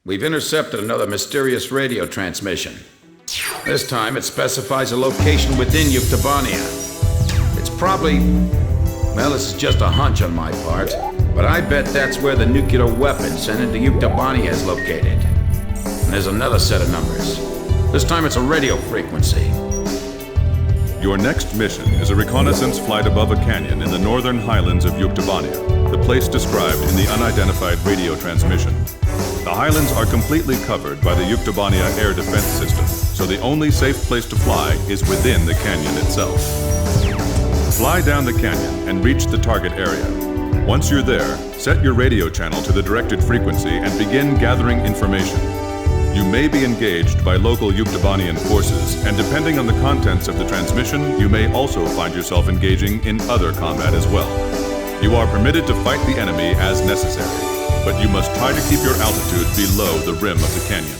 We've intercepted another mysterious radio transmission. This time it specifies a location within Yuktobania. It's probably... well, this is just a hunch on my part, but I bet that's where the nuclear weapon sent into Yuktobania is located. And there's another set of numbers. This time it's a radio frequency. Your next mission is a reconnaissance flight above a canyon in the northern highlands of Yuktobania, the place described in the unidentified radio transmission. The highlands are completely covered by the Yuktobania air defense system, so the only safe place to fly is within the canyon itself. Fly down the canyon and reach the target area. Once you're there, set your radio channel to the directed frequency and begin gathering information. You may be engaged by local Yuktobanian forces, and depending on the contents of the transmission, you may also find yourself engaging in other combat as well. You are permitted to fight the enemy as necessary, but you must try to keep your altitude below the rim of the canyon.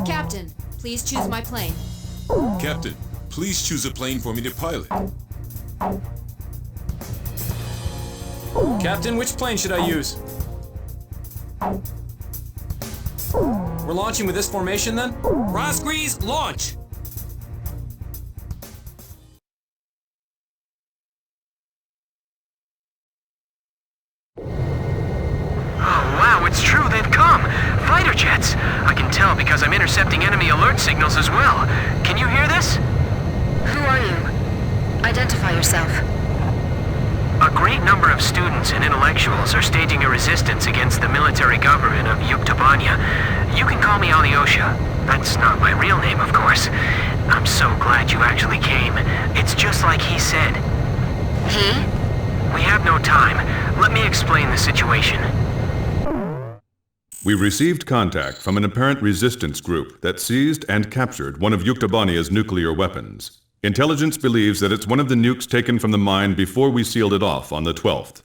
Captain, please choose my plane. Captain, please choose a plane for me to pilot. Captain, which plane should I use? We're launching with this formation then? Razgriz, launch! Oh, wow, it's true, they've come! Fighter jets! I can tell because I'm intercepting enemy alert signals as well. Can you hear this? Who are you? Identify yourself. A great number of students and intellectuals are staging a resistance against the military government of Yuktobania. You can call me Alyosha. That's not my real name, of course. I'm so glad you actually came. It's just like he said. He? We have no time. Let me explain the situation. We received contact from an apparent resistance group that seized and captured one of Yuktobania's nuclear weapons. Intelligence believes that it's one of the nukes taken from the mine before we sealed it off on the 12th.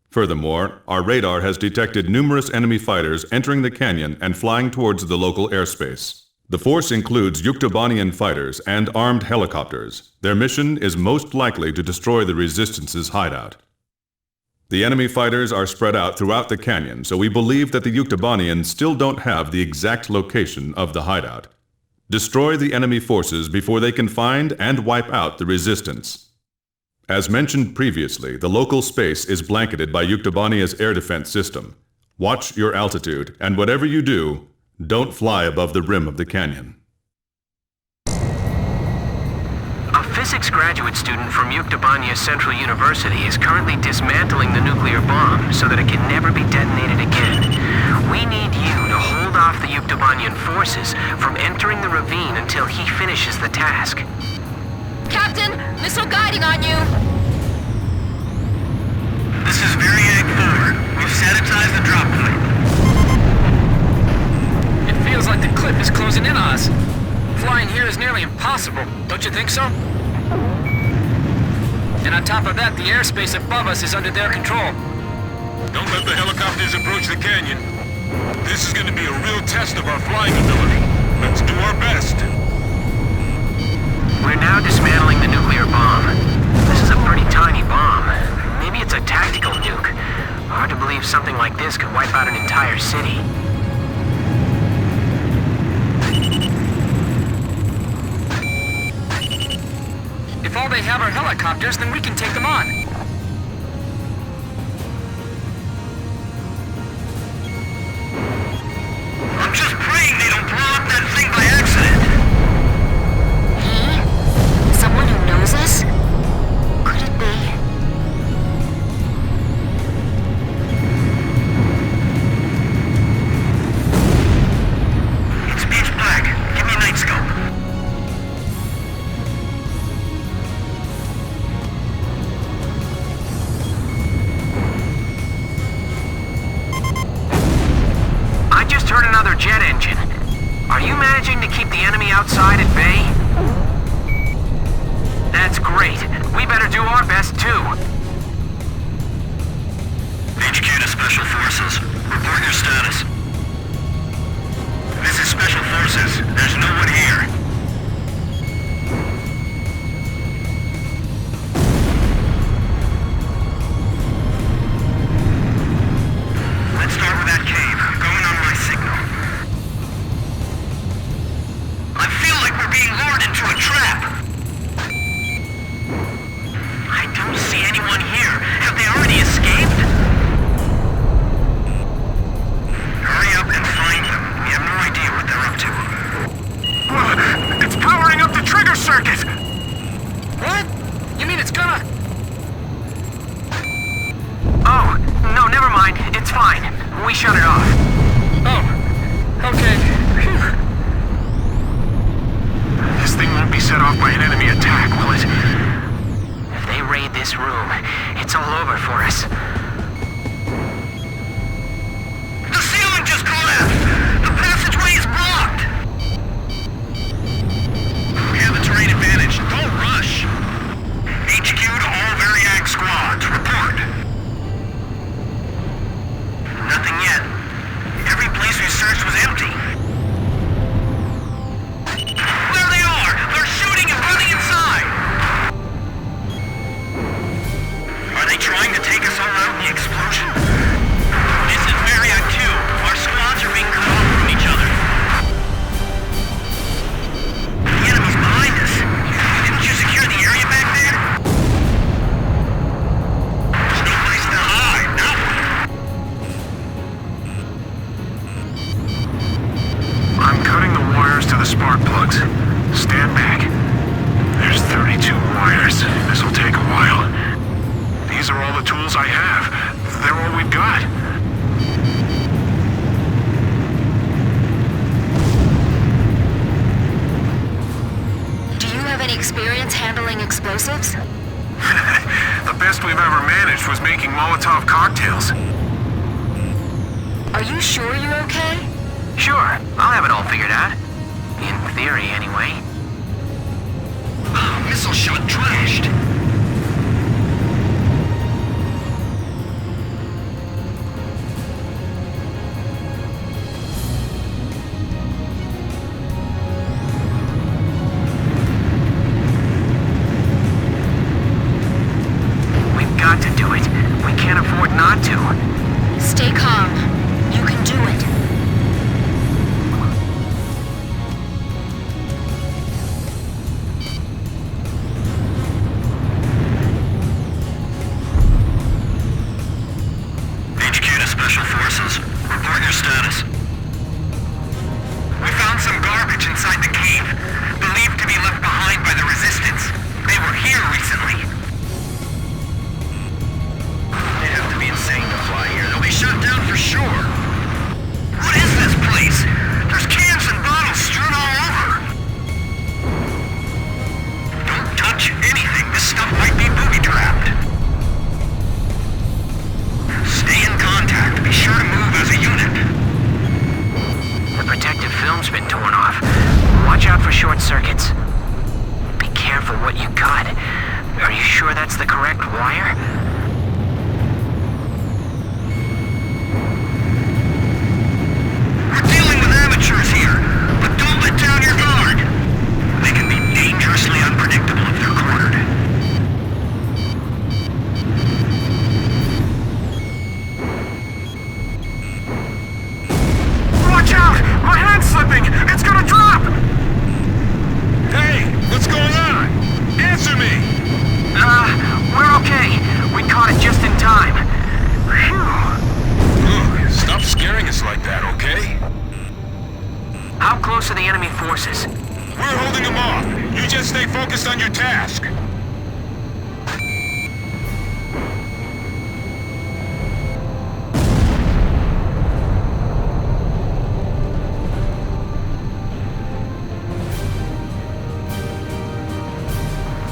Furthermore, our radar has detected numerous enemy fighters entering the canyon and flying towards the local airspace. The force includes Yuktobanian fighters and armed helicopters. Their mission is most likely to destroy the Resistance's hideout. The enemy fighters are spread out throughout the canyon, so we believe that the Yuktobanians still don't have the exact location of the hideout. Destroy the enemy forces before they can find and wipe out the Resistance. As mentioned previously, the local space is blanketed by Yuktobania's air defense system. Watch your altitude, and whatever you do, don't fly above the rim of the canyon. A physics graduate student from Yuktobania Central University is currently dismantling the nuclear bomb so that it can never be detonated again. We need you to hold off the Yuktobanian forces from entering the ravine until he finishes the task. Captain, missile guiding on you! This is Variag 4. We've sanitized the drop point. It feels like the cliff is closing in on us. Flying here is nearly impossible, don't you think so? And on top of that, the airspace above us is under their control. Don't let the helicopters approach the canyon. This is going to be a real test of our flying ability. Let's do our best. We're now dismantling the nuclear bomb. This is a pretty tiny bomb. Maybe it's a tactical nuke. Hard to believe something like this could wipe out an entire city. If all they have are helicopters, then we can take them on. I'm just praying they don't blow up that thing by accident. He? Someone who knows us? Could it be? It's pitch black. Give me a night scope. I just heard another jet engine. Are you managing to keep the enemy outside at bay? That's great. We better do our best too. HQ to Special Forces. Report your status. This is Special Forces. There's shut it off. Oh, okay. Phew. This thing won't be set off by an enemy attack, will it? If they raid this room, it's all over for us. The ceiling just collapsed! The passageway is blocked! We have the terrain advantage. Don't rush! HQ to all Variag squads. Report. Nothing yet. Every place we searched was empty. There they are! They're shooting and running inside! Are they trying to take us all out in the explosion? This is Variag 2. Our squads are being cut off from each other. The enemy's behind us. Didn't you secure the area back there? There's no place to hide, no. I'm cutting the wires to the spark plugs. Stand back. There's 32 wires. This'll take a while. These are all the tools I have. They're all we've got. Do you have any experience handling explosives? The best we've ever managed was making Molotov cocktails. Are you sure you're okay? Sure, I'll have it all figured out. In theory, anyway. Missile shot trashed. We've got to do it. We can't afford not to. Stay calm. You can do it. HQ to Special Forces. Report your status. We found some garbage inside the cave, believed to be left behind by the Resistance. They were here recently. They have to be insane to fly here. They'll be shot down for sure. What is this place? There's cans and bottles strewn all over. Don't touch anything. This stuff might be booby-trapped. Stay in contact. Be sure to move as a unit. The protective film's been torn off. Watch out for short circuits. Be careful what you cut. Are you sure that's the correct wire? We're dealing with amateurs here, but don't let down your guard. They can be dangerously unpredictable if they're cornered. Watch out! My hand's slipping! It's gonna drop! Hey, what's going on? Answer me! We're okay. We caught it just in time. Phew. Look, stop scaring us like that, okay? How close are the enemy forces? We're holding them off. You just stay focused on your task.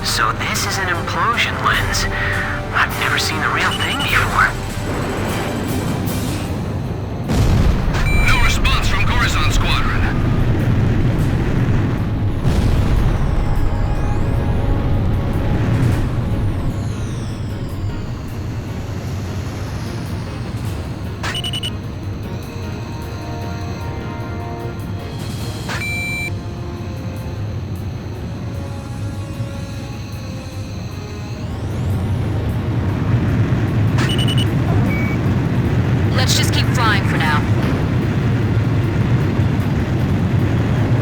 So this is an implosion lens. I've never seen the real thing before. No response from Corazon Squadron. Let's just keep flying for now.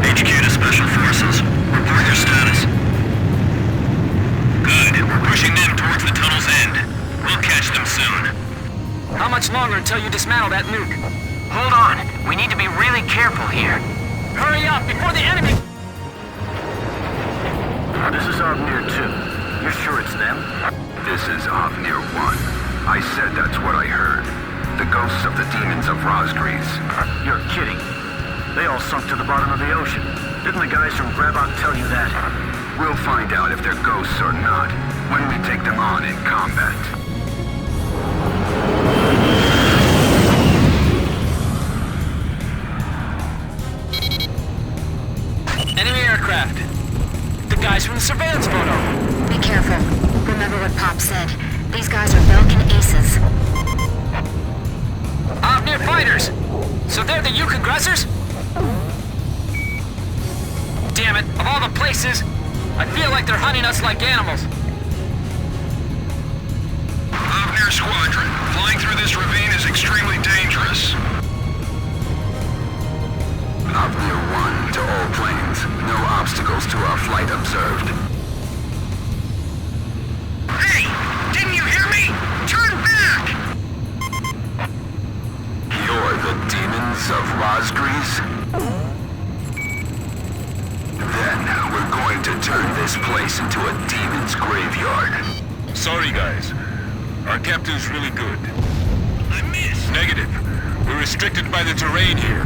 HQ to Special Forces. Report your status. Good. We're pushing them towards the tunnel's end. We'll catch them soon. How much longer until you dismantle that nuke? Hold on. We need to be really careful here. Hurry up before the enemy... This is Omnir 2. You're sure it's them? This is Omnir 1. I said that's what I heard. The ghosts of the demons of Razgriz. You're kidding. They all sunk to the bottom of the ocean. Didn't the guys from Grabok tell you that? We'll find out if they're ghosts or not when we take them on in combat. Enemy aircraft. The guys from the surveillance photo. Be careful. Remember what Pop said. These guys are Belkin aces. Near fighters. So they're the Uke aggressors? Damn it, of all the places, I feel like they're hunting us like animals. Avnir Squadron, flying through this ravine is extremely dangerous. Avnir 1 to all planes. No obstacles to our flight observed. Hey! Didn't you hear me? Turn back! You're the demons of Razgriz? Then we're going to turn this place into a demon's graveyard. Sorry, guys. Our captain's really good. I missed! Negative. We're restricted by the terrain here.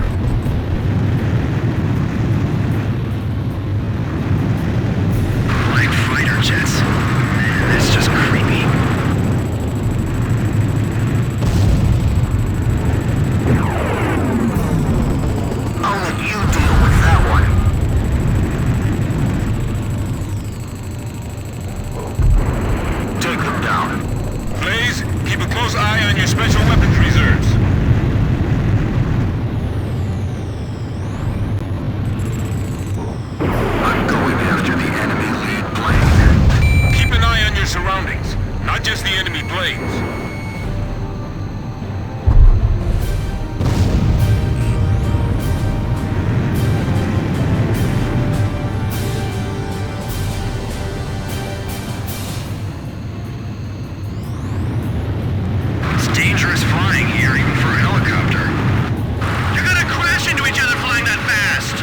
Light fighter jets. Man, that's just creepy. I'll let you deal with that one. Take them down. Blaze, keep a close eye on your special weapons reserves. I'm going after the enemy lead plane. Keep an eye on your surroundings, not just the enemy planes. It's dangerous flying here, even for a helicopter. You're gonna crash into each other flying that fast!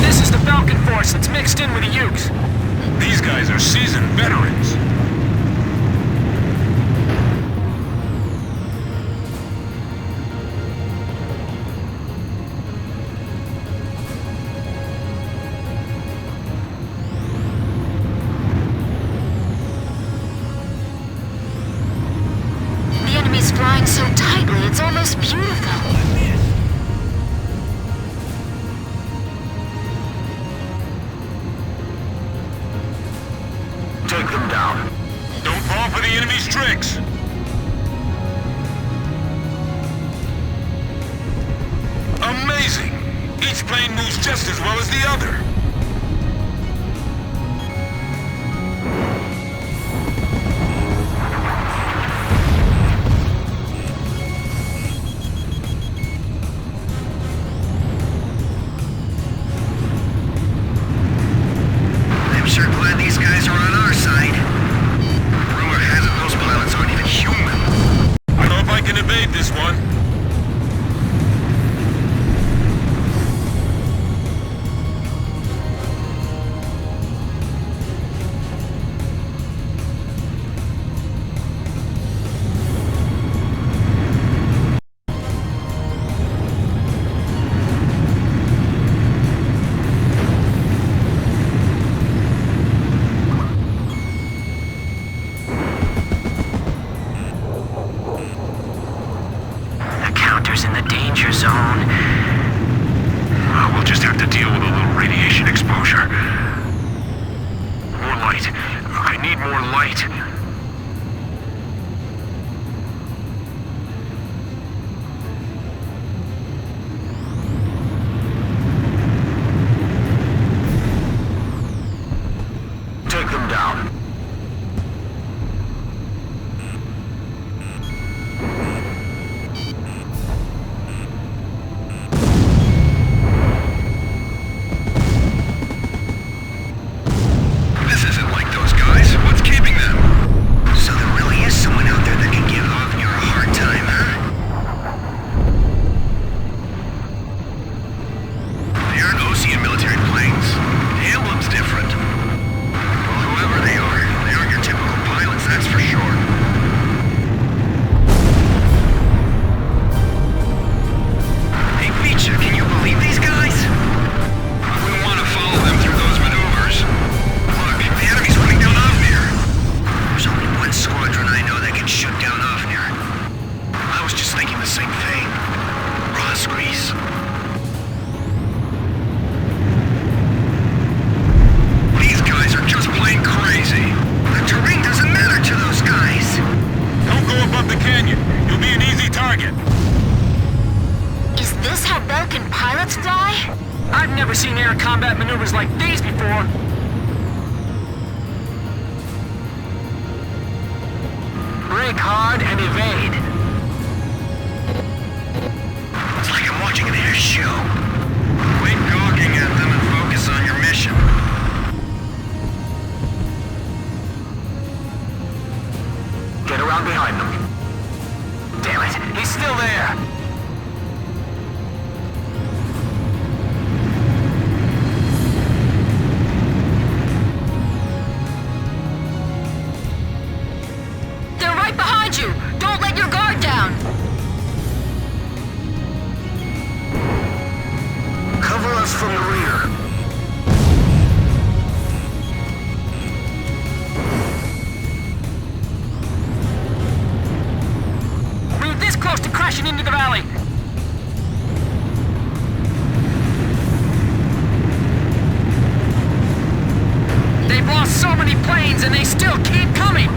This is the Falcon Force that's mixed in with the Ukes. These guys are seasoned veterans. The enemy's flying so tightly, it's almost beautiful. Take them down. Don't fall for the enemy's tricks. Amazing! Each plane moves just as well as the other. I'm sure glad these guys are on our side. Rumor has it those pilots aren't even human. I don't know if I can evade this one. The counter's in the danger zone. We'll just have to deal with a little radiation exposure. More light. I need more light. Take them down. This isn't like those guys. What's keeping them? robots fly? I've never seen air combat maneuvers like these before. Brake hard and evade. It's like I'm watching an air show. Quit gawking at them and focus on your mission. Get around behind them. Damn it, he's still there. They're right behind you! Don't let your guard down! Cover us from the rear. We were this close to crashing into the valley. They've lost so many planes and they still keep coming.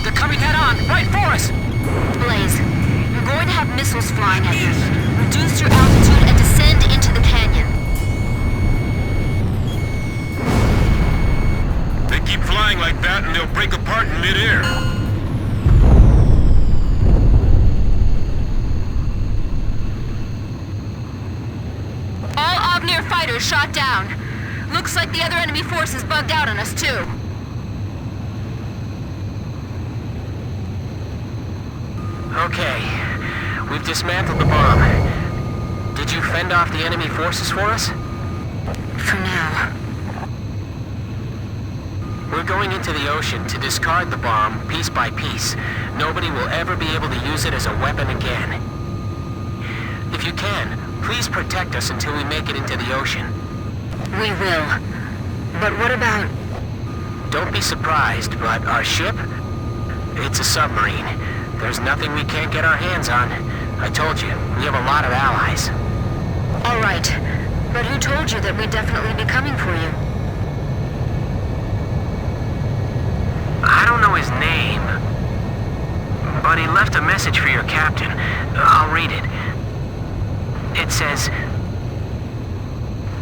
They're coming head on, right for us. Blaze, you're going to have missiles flying at you. Reduce your altitude and descend into the canyon. They keep flying like that and they'll break apart in midair. All Obnir fighters shot down. Looks like the other enemy forces bugged out on us too. Okay, we've dismantled the bomb. Did you fend off the enemy forces for us? For now. We're going into the ocean to discard the bomb piece by piece. Nobody will ever be able to use it as a weapon again. If you can, please protect us until we make it into the ocean. We will. But what about... Don't be surprised, but our ship? It's a submarine. There's nothing we can't get our hands on. I told you, we have a lot of allies. All right. But who told you that we'd definitely be coming for you? I don't know his name, but he left a message for your captain. I'll read it. It says,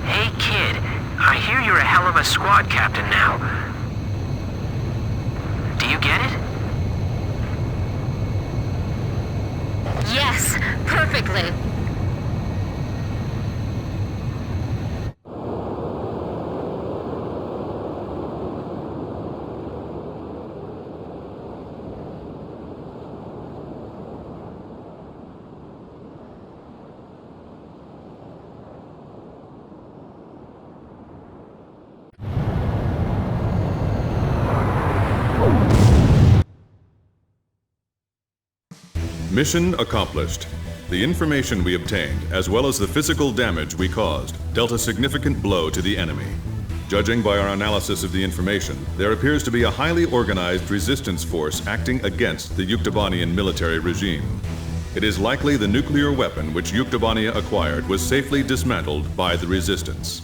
"Hey kid, I hear you're a hell of a squad captain now. Do you get it?" Yes, perfectly. Mission accomplished. The information we obtained, as well as the physical damage we caused, dealt a significant blow to the enemy. Judging by our analysis of the information, there appears to be a highly organized resistance force acting against the Yuktobanian military regime. It is likely the nuclear weapon which Yuktobania acquired was safely dismantled by the resistance.